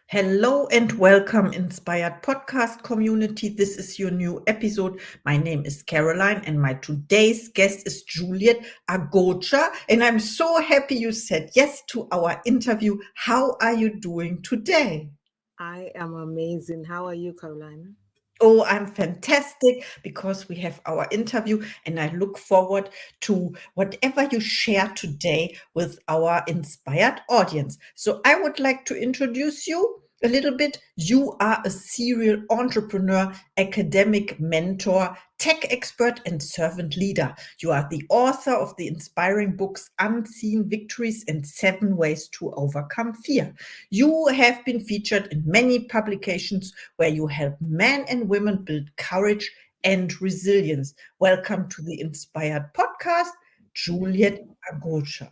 Hello and welcome, Inspired Podcast community. This is your new episode. My name is Caroline, and my today's guest is Juliet Agocha. And I'm so happy you said yes to our interview. How are you doing today? I am amazing. How are you, Caroline? Oh, I'm fantastic because we have our interview, and I look forward to whatever you share today with our inspired audience. So, I would like to introduce you a little bit. You are a serial entrepreneur, academic mentor, tech expert, and servant leader. You are the author of the inspiring books Unseen Victories and 7 Ways to Overcome Fear. You have been featured in many publications where you help men and women build courage and resilience. Welcome to the Inspired Podcast, Juliet Agocha.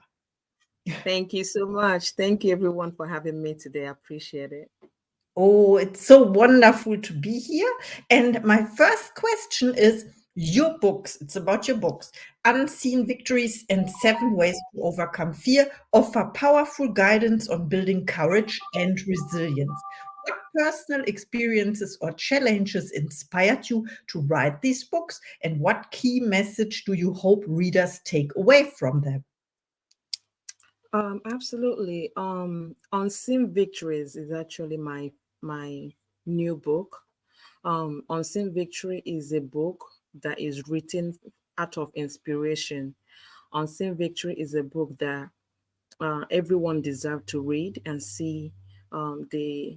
Thank you so much. Thank you, everyone, for having me today. I appreciate it. Oh, it's so wonderful to be here. And my first question is your books. It's about your books. Unseen Victories and 7 Ways to Overcome Fear offer powerful guidance on building courage and resilience. What personal experiences or challenges inspired you to write these books? And what key message do you hope readers take away from them? Absolutely. Unseen Victories is actually my new book. Unseen Victory is a book that is written out of inspiration. Unseen Victory is a book that everyone deserves to read and see the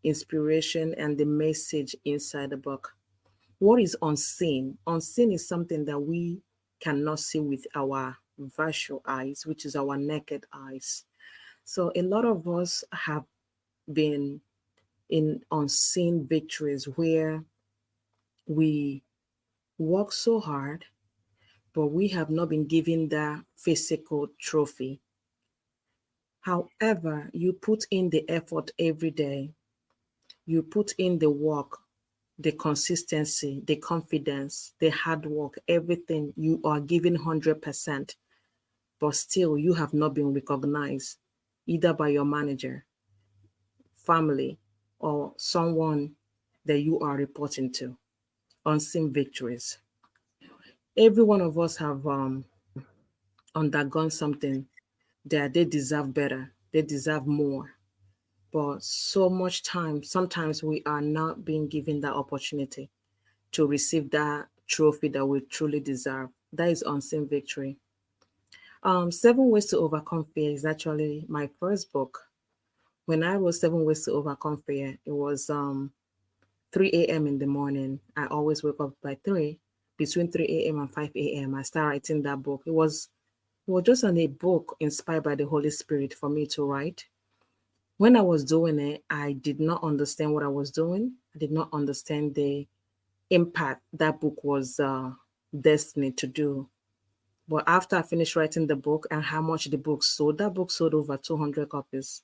inspiration and the message inside the book. What is unseen? Unseen is something that we cannot see with our visual eyes, which is our naked eyes. So a lot of us have been in unseen victories where we work so hard, but we have not been given that physical trophy. However, you put in the effort every day, you put in the work, the consistency, the confidence, the hard work, everything, you are giving 100%, but still you have not been recognized either by your manager, family, or someone that you are reporting to. Unseen victories. Every one of us have undergone something that they deserve better, they deserve more. But so much time, sometimes we are not being given that opportunity to receive that trophy that we truly deserve. That is unseen victory. 7 Ways to Overcome Fear is actually my first book. When I wrote 7 Ways to Overcome Fear, it was 3 a.m. in the morning. I always wake up by 3. Between 3 a.m. and 5 a.m., I start writing that book. It was just a book inspired by the Holy Spirit for me to write. When I was doing it, I did not understand what I was doing. I did not understand the impact that book was destined to do. But after I finished writing the book and how much the book sold, that book sold over 200 copies.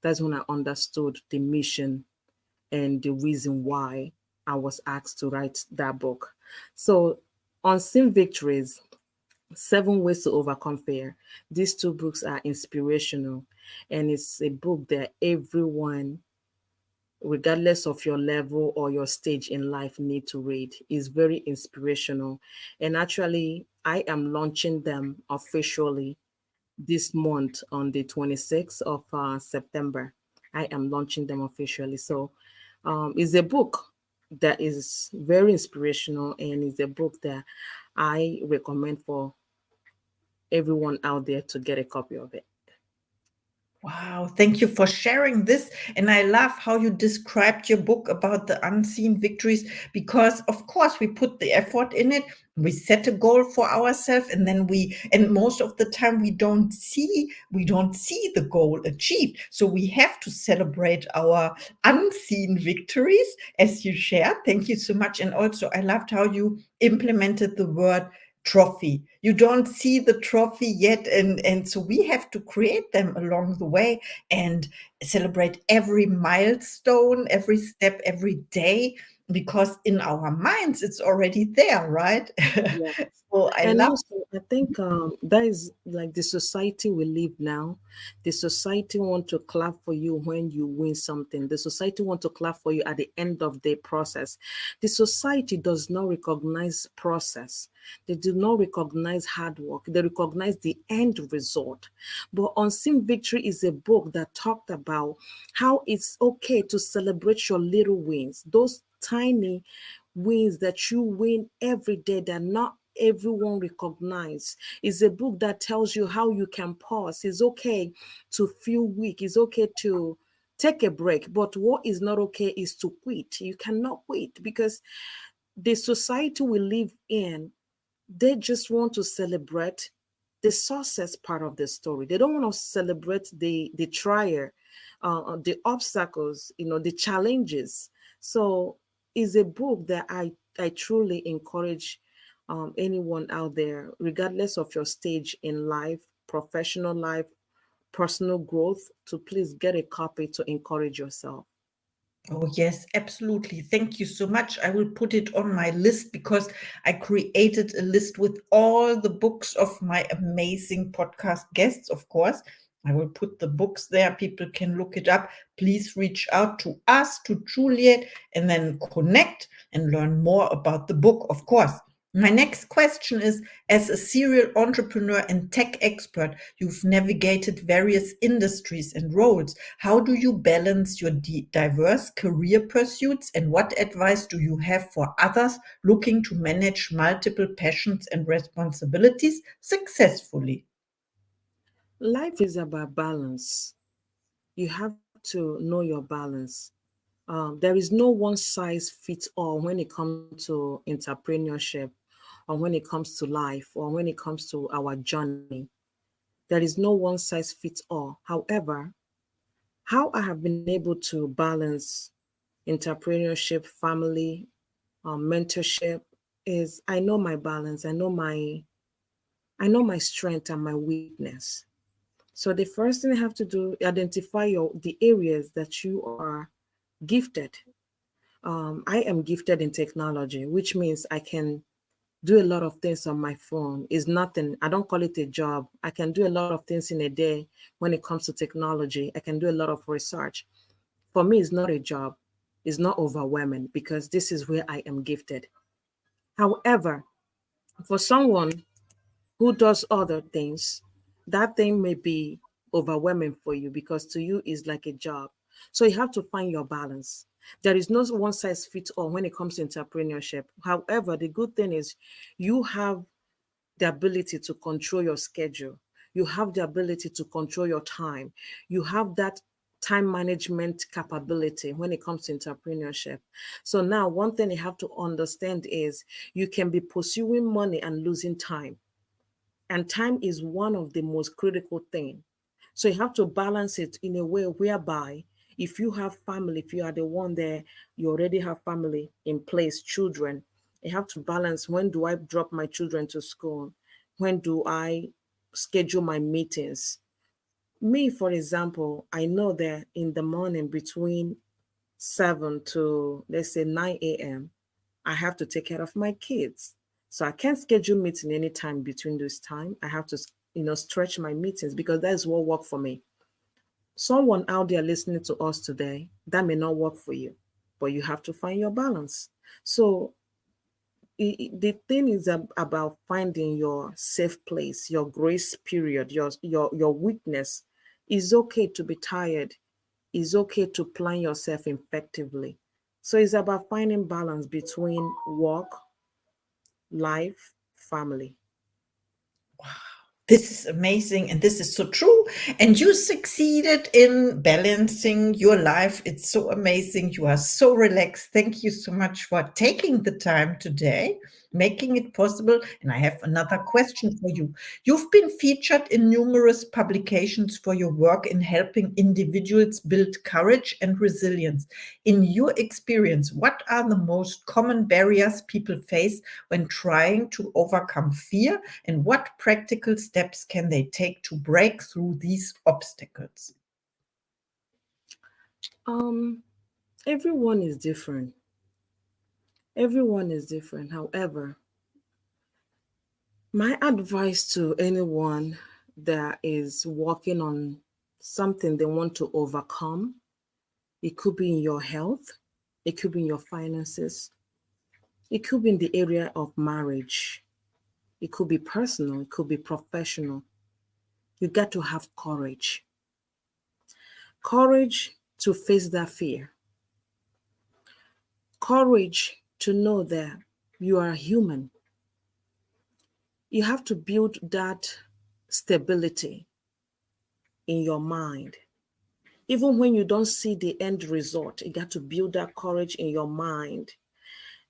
That's when I understood the mission and the reason why I was asked to write that book. So, Unseen Victories, 7 Ways to Overcome Fear. These two books are inspirational, and it's a book that everyone, regardless of your level or your stage in life, need to read. Is very inspirational. And actually, I am launching them officially this month on the 26th of September. I am launching them officially. So it's a book that is very inspirational, and it's a book that I recommend for everyone out there to get a copy of it. Wow, thank you for sharing this. And I love how you described your book about the unseen victories because, of course, we put the effort in it. We set a goal for ourselves, and then and most of the time we don't see the goal achieved. So we have to celebrate our unseen victories, as you shared. Thank you so much. And also, I loved how you implemented the word trophy. You don't see the trophy yet, and so we have to create them along the way and celebrate every milestone, every step, every day. because in our minds it's already there, right? Yes. So I And love. also, I think that is like the society we live now. The society want to clap for you when you win something. The society want to clap for you at the end of the process. The society does not recognize process. They do not recognize hard work. They recognize the end result. But Unseen Victory is a book that talked about how it's okay to celebrate your little wins, those tiny wins that you win every day that not everyone recognize. It's a book that tells you how you can pause. It's okay to feel weak. It's okay to take a break. But what is not okay is to quit. You cannot quit because the society we live in, they just want to celebrate the success part of the story. They don't want to celebrate the trial, the obstacles, the challenges. So it's a book that I truly encourage anyone out there, regardless of your stage in life, professional life, personal growth, to please get a copy to encourage yourself. Oh, yes, absolutely. Thank you so much. I will put it on my list because I created a list with all the books of my amazing podcast guests, of course. I will put the books there. People can look it up. Please reach out to us, to Juliet, and then connect and learn more about the book, of course. My next question is, as a serial entrepreneur and tech expert, you've navigated various industries and roles. How do you balance your diverse career pursuits, and what advice do you have for others looking to manage multiple passions and responsibilities successfully? Life is about balance. You have to know your balance. There is no one size fits all when it comes to entrepreneurship, or when it comes to life, or when it comes to our journey. There is no one size fits all. However, how I have been able to balance entrepreneurship, family, mentorship is I know my balance. I know my strength and my weakness. So the first thing I have to do, identify the areas that you are gifted. I am gifted in technology, which means I can do a lot of things on my phone. It's nothing. I don't call it a job. I can do a lot of things in a day when it comes to technology. I can do a lot of research. For me, it's not a job. It's not overwhelming because this is where I am gifted. However, for someone who does other things, that thing may be overwhelming for you because to you is like a job. So you have to find your balance. There is no one size fits all when it comes to entrepreneurship. However, the good thing is you have the ability to control your schedule. You have the ability to control your time. You have that time management capability when it comes to entrepreneurship. So now one thing you have to understand is you can be pursuing money and losing time, and time is one of the most critical thing. So you have to balance it in a way whereby if you have family, if you are the one there, you already have family in place, children, you have to balance, when do I drop my children to school, when do I schedule my meetings. Me, for example, I know that in the morning between 7 to let's say 9 a.m., I have to take care of my kids. So I can't schedule meeting anytime between those time. I have to, stretch my meetings because that is what work for me. Someone out there listening to us today, that may not work for you, but you have to find your balance. So the thing is about finding your safe place, your grace period, your weakness. It's okay to be tired. It's okay to plan yourself effectively. So it's about finding balance between work, life, family. This is amazing and this is so true. And you succeeded in balancing your life. It's so amazing. You are so relaxed. Thank you so much for taking the time today, making it possible. And I have another question for you. You've been featured in numerous publications for your work in helping individuals build courage and resilience. In your experience, what are the most common barriers people face when trying to overcome fear, and what practical steps can they take to break through these obstacles? Um, Everyone is different. Everyone is different. However, my advice to anyone that is working on something they want to overcome, it could be in your health, it could be in your finances, it could be in the area of marriage, it could be personal, it could be professional. You got to have courage. Courage to face that fear. Courage to know that you are human. You have to build that stability in your mind. Even when you don't see the end result, you got to build that courage in your mind.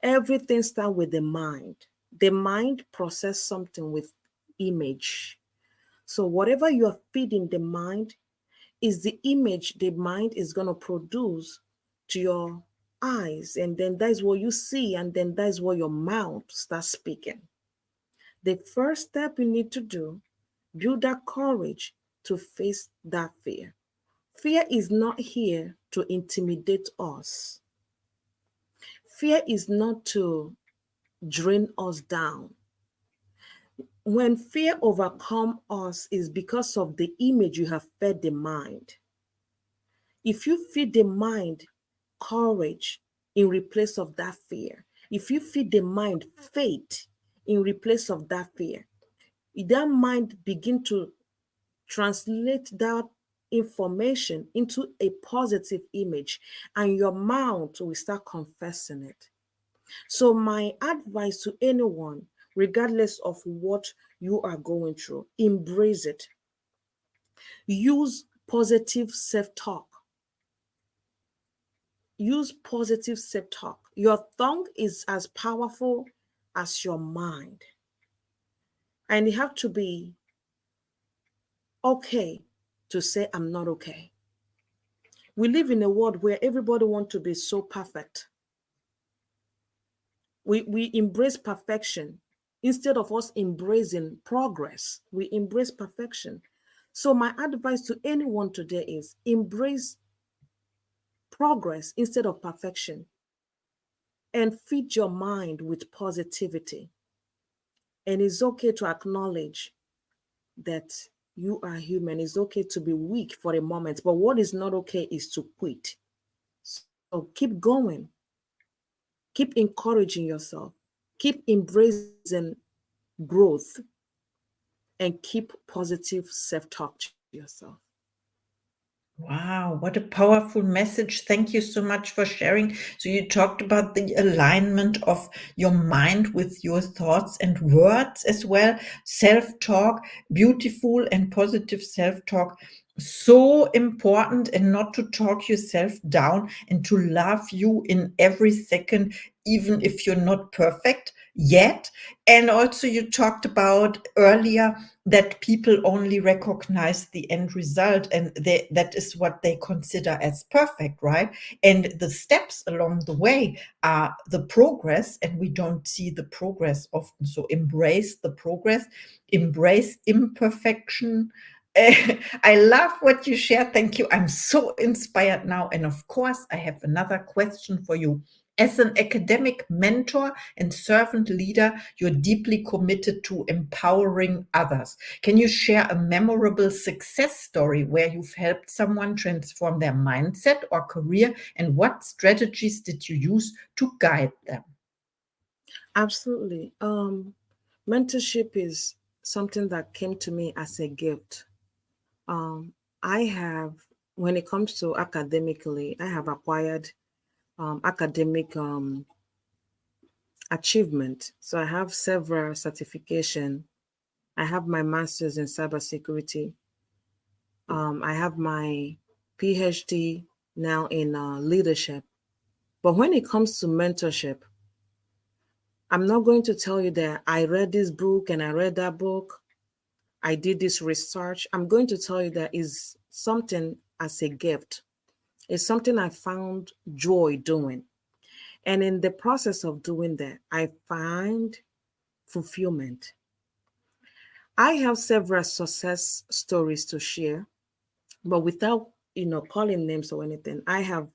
Everything starts with the mind. The mind process something with image. So whatever you are feeding the mind is the image the mind is going to produce to your eyes. And then that's what you see. And then that's what your mouth starts speaking. The first step you need to do, build that courage to face that fear. Fear is not here to intimidate us. Fear is not to drain us down. When fear overcomes us is because of the image you have fed the mind. If you feed the mind courage in replace of that fear, if you feed the mind faith in replace of that fear, that mind begin to translate that information into a positive image, and your mouth will start confessing it. So my advice to anyone, regardless of what you are going through, embrace it. Use positive self-talk. Use positive self-talk. Your tongue is as powerful as your mind, and you have to be okay to say I'm not okay. We live in a world where everybody wants to be so perfect. We embrace perfection instead of us embracing progress. We embrace perfection. So my advice to anyone today is embrace progress instead of perfection, and feed your mind with positivity. And it's okay to acknowledge that you are human. It's okay to be weak for a moment, but what is not okay is to quit. So keep going, keep encouraging yourself, keep embracing growth, and keep positive self talk to yourself. Wow, what a powerful message. Thank you so much for sharing. So, you talked about the alignment of your mind with your thoughts and words as well. Self talk, beautiful and positive self talk. So important, and not to talk yourself down and to love you in every second, even if you're not perfect yet. And also, you talked about earlier that people only recognize the end result, and that is what they consider as perfect, right? And the steps along the way are the progress, and we don't see the progress often. So embrace the progress, embrace imperfection. I love what you share. Thank you. I'm so inspired now. And of course, I have another question for you. As an academic mentor and servant leader, you're deeply committed to empowering others. Can you share a memorable success story where you've helped someone transform their mindset or career, and what strategies did you use to guide them? Absolutely. Mentorship is something that came to me as a gift. Um, I have, when it comes to academically, I have acquired academic achievement. So I have several certification. I have my master's in cybersecurity. I have my PhD now in leadership. But when it comes to mentorship, I'm not going to tell you that I read this book and I read that book. I did this research. I'm going to tell you that is something as a gift. It's something I found joy doing. And in the process of doing that, I find fulfillment. I have several success stories to share, but without calling names or anything, I have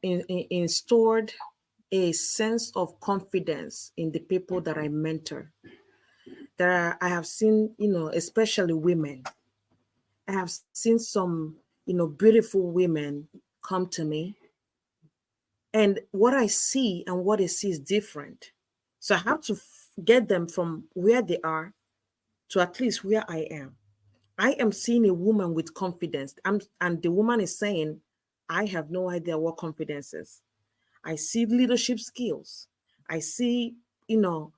in stored a sense of confidence in the people that I mentor. I have seen, especially women. I have seen some, beautiful women come to me, and what I see and what they see is different. So I have to get them from where they are to at least where I am. I am seeing a woman with confidence. And the woman is saying, I have no idea what confidence is. I see leadership skills. I see, you know,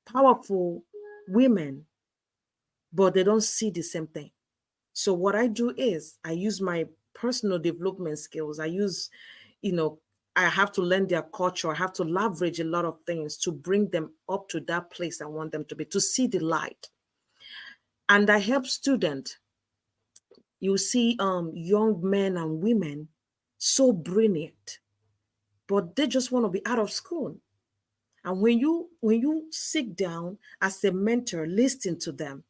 powerful women, but they don't see the same thing. So what I do is I use my personal development skills. You know, I have to learn their culture. I have to leverage a lot of things to bring them up to that place I want them to be, to see the light. And I help students. You see young men and women so brilliant, but they just want to be out of school. And when you sit down as a mentor, listen to them,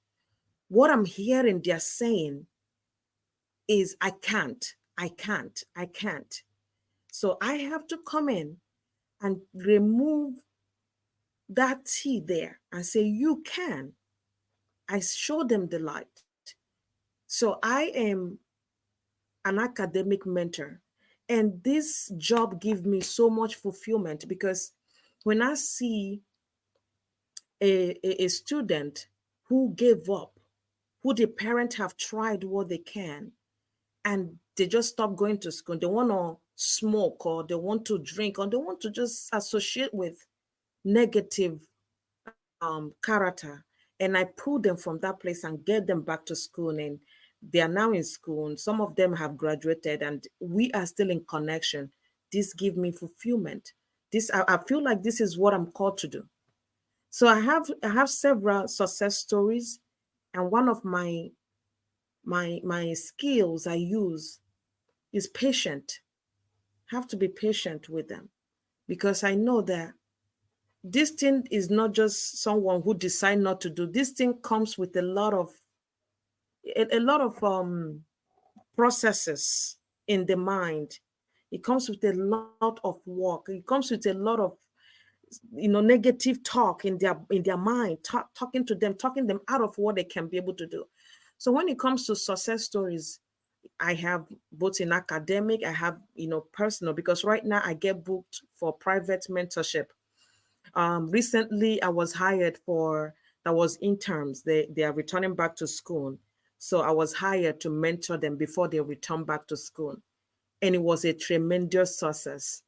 what I'm hearing they're saying is, I can't. So I have to come in and remove that T there and say, you can. I show them the light. So I am an academic mentor. And this job gives me so much fulfillment because when I see a student who gave up, who the parents have tried what they can, and they just stop going to school, they want to smoke or they want to drink or they want to just associate with negative character, and I pull them from that place and get them back to school, and they are now in school, and some of them have graduated and we are still in connection. This gives me fulfillment. I feel like this is what I'm called to do. So I have several success stories, and one of my skills I use is patient. Have to be patient with them because I know that this thing is not just someone who decide not to do. This thing comes with a lot of processes in the mind. It comes with a lot of work. It comes with a lot of negative talk in their mind, talking to them, talking them out of what they can be able to do. So when it comes to success stories, I have both in academic, I have personal, because right now I get booked for private mentorship. Recently I was hired for, that was interns. They are returning back to school, so I was hired to mentor them before they return back to school, and it was a tremendous success.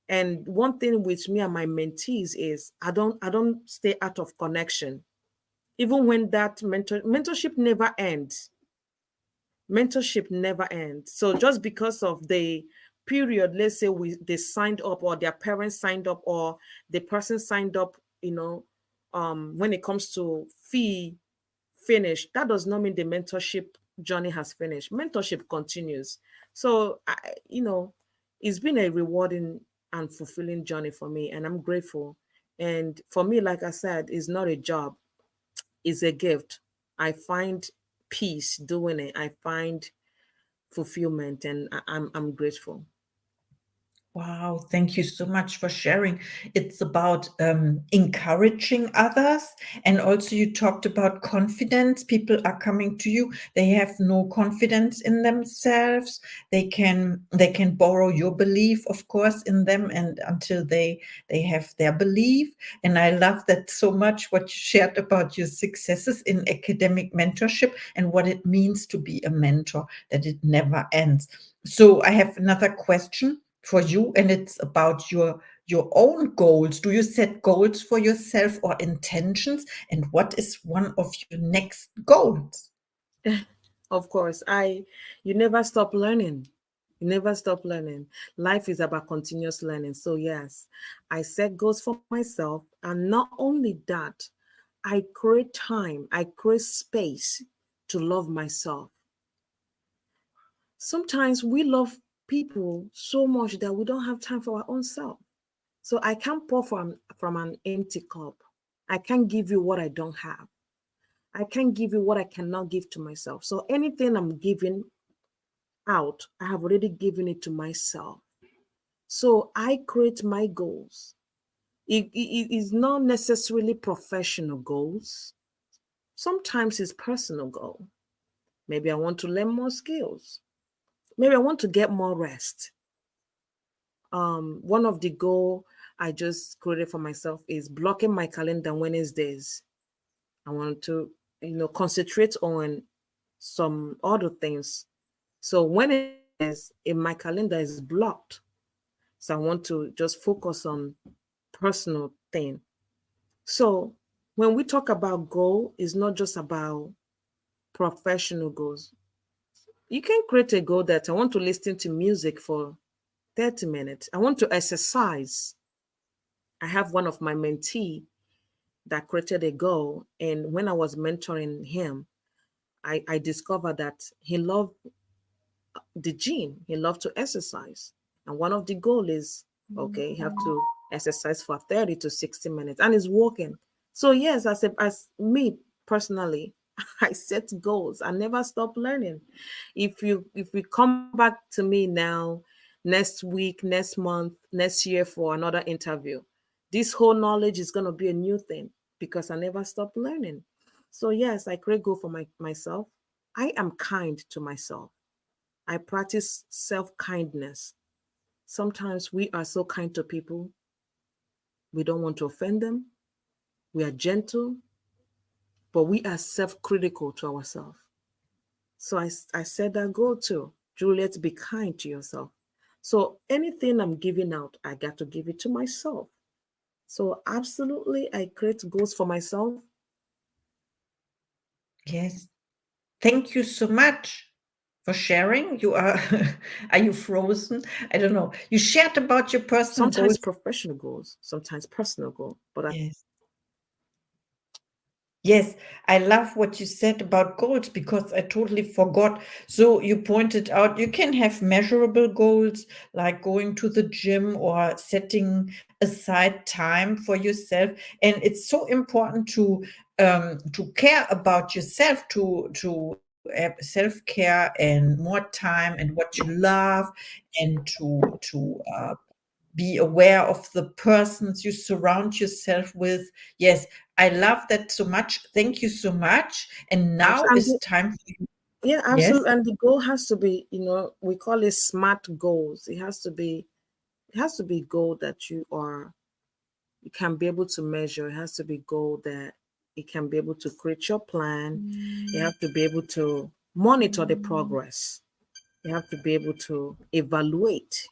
And one thing with me and my mentees is I don't stay out of connection. Even when that mentorship never ends. Mentorship never ends. So just because of the period, let's say they signed up or their parents signed up or the person signed up, when it comes to fee finish, that does not mean the mentorship journey has finished. Mentorship continues. So it's been a rewarding and fulfilling journey for me, and I'm grateful. And for me, like I said, it's not a job, it's a gift. I find peace doing it. I find fulfillment, and I'm grateful. Wow, thank you so much for sharing. It's about encouraging others. And also, you talked about confidence. People are coming to you. They have no confidence in themselves. They can borrow your belief, of course, in them, and until they have their belief. And I love that so much what you shared about your successes in academic mentorship and what it means to be a mentor, that it never ends. So I have another question for you, and it's about your own goals. Do you set goals for yourself or intentions, and what is one of your next goals? Of course, you never stop learning. You never stop learning. Life is about continuous learning. So yes, I set goals for myself, and not only that, I create time, I create space to love myself. Sometimes we love people so much that we don't have time for our own self. So I can't pour from an empty cup. I can't give you what I don't have. I can't give you what I cannot give to myself. So anything I'm giving out, I have already given it to myself. So I create my goals. It is not necessarily professional goals. Sometimes it's personal goal. Maybe I want to learn more skills. Maybe I want to get more rest. One of the goal I just created for myself is blocking my calendar Wednesdays. I want to, concentrate on some other things. So Wednesdays in my calendar is blocked. So I want to just focus on personal thing. So when we talk about goal, it's not just about professional goals. You can create a goal that I want to listen to music for 30 minutes. I want to exercise. I have one of my mentee that created a goal. And when I was mentoring him, I discovered that he loved the gym. He loved to exercise. And one of the goal is, okay, you have to exercise for 30 to 60 minutes. And it's working. So yes, as me personally, I set goals. I never stop learning. If we come back to me now, next week, next month, next year for another interview, this whole knowledge is gonna be a new thing because I never stop learning. So yes, I create goal for myself. I am kind to myself. I practice self kindness. Sometimes we are so kind to people, we don't want to offend them. We are gentle, but we are self critical to ourselves. So I said that goal too. Juliet, be kind to yourself. So anything I'm giving out, I got to give it to myself. So absolutely, I create goals for myself. Yes. Thank you so much for sharing. You are are you frozen? I don't know. You shared about your personal Sometimes goals. professional goals, sometimes personal goal. But Yes. Yes, I love what you said about goals because I totally forgot. So you pointed out you can have measurable goals like going to the gym or setting aside time for yourself. And it's so important to care about yourself, to have self-care and more time and what you love, and to be aware of the persons you surround yourself with. Yes, I love that so much. Thank you so much. And now and is time for you. yeah, Yes, absolutely. And the goal has to be, we call it smart goals. It has to be goal that you can be able to measure. It has to be goal that you can be able to create your plan. You have to be able to monitor the progress. You have to be able to evaluate.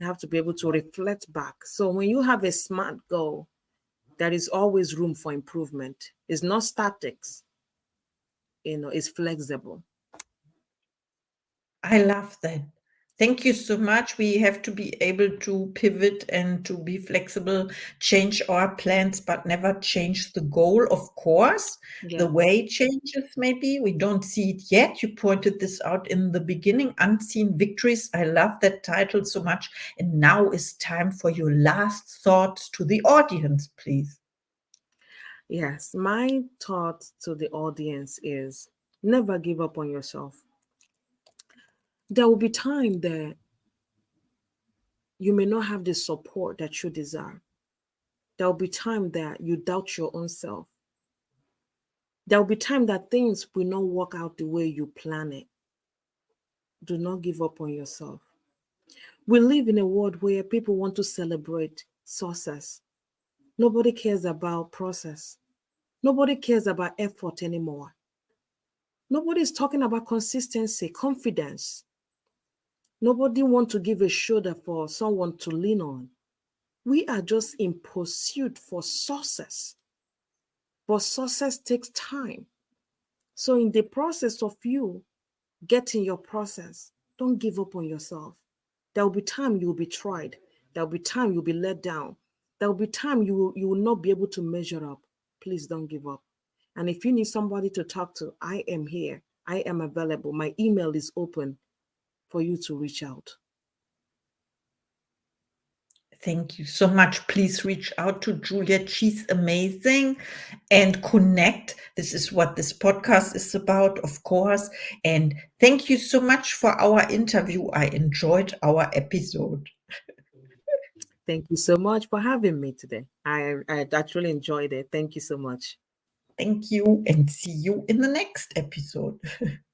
You have to be able to reflect back. So when you have a smart goal, there is always room for improvement. It's not statics, it's flexible. I love that. Thank you so much. We have to be able to pivot and to be flexible, change our plans, but never change the goal, of course. The Yes. way changes, maybe. We don't see it yet. You pointed this out in the beginning, Unseen Victories. I love that title so much. And now is time for your last thoughts to the audience, please. Yes, my thought to the audience is never give up on yourself. There will be time that you may not have the support that you deserve. There will be time that you doubt your own self. There will be time that things will not work out the way you plan it. Do not give up on yourself. We live in a world where people want to celebrate success. Nobody cares about process. Nobody cares about effort anymore. Nobody is talking about consistency, confidence. Nobody wants to give a shoulder for someone to lean on. We are just in pursuit for success. But success takes time. So in the process of you getting your process, don't give up on yourself. There will be time you will be tried. There will be time you'll be let down. There will be time you will not be able to measure up. Please don't give up. And if you need somebody to talk to, I am here. I am available. My email is open for you to reach out. Thank you so much. Please reach out to Juliet. She's amazing, and connect. This is what this podcast is about, of course. And thank you so much for our interview. I enjoyed our episode. Thank you so much for having me today. I actually enjoyed it. Thank you so much. Thank you and see you in the next episode.